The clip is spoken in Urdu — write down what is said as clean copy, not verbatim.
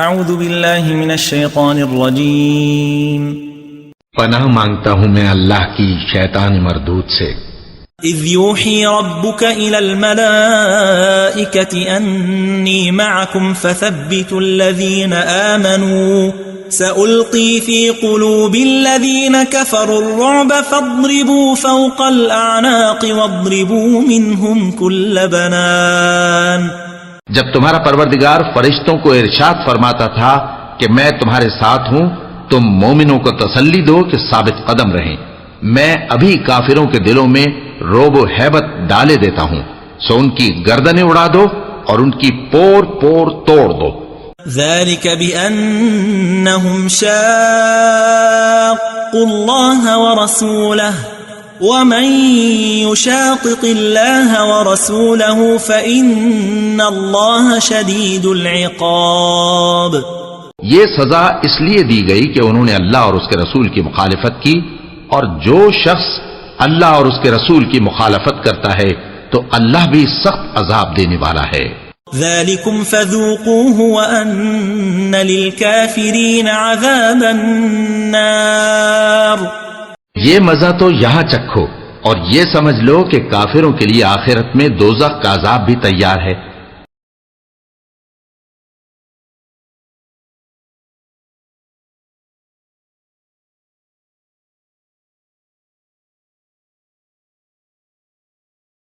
اعوذ باللہ من الشیطان الرجیم پناہ مانگتا ہوں میں اللہ کی شیطان مردود سے۔ اذ یوحی ربک الی الملائکة انی معکم فثبتوا الذین آمنوا سألقی فی قلوب الذین کفروا الرعب فاضربوا فوق الاعناق واضربوا منہم کل بنان۔ جب تمہارا پروردگار فرشتوں کو ارشاد فرماتا تھا کہ میں تمہارے ساتھ ہوں، تم مومنوں کو تسلی دو کہ ثابت قدم رہیں، میں ابھی کافروں کے دلوں میں رعب و ہیبت ڈالے دیتا ہوں، سو ان کی گردنیں اڑا دو اور ان کی پور پور توڑ دو۔ ذلك بأنهم شاقوا الله ورسوله ومن يشاقق الله ورسوله فإن الله شديد العقاب۔ یہ سزا اس لیے دی گئی کہ انہوں نے اللہ اور اس کے رسول کی مخالفت کی، اور جو شخص اللہ اور اس کے رسول کی مخالفت کرتا ہے تو اللہ بھی سخت عذاب دینے والا ہے۔ ذلكم فذوقوه وأن للكافرين عذاب النار۔ یہ مزہ تو یہاں چکھو اور یہ سمجھ لو کہ کافروں کے لیے آخرت میں دوزخ کا عذاب بھی تیار ہے۔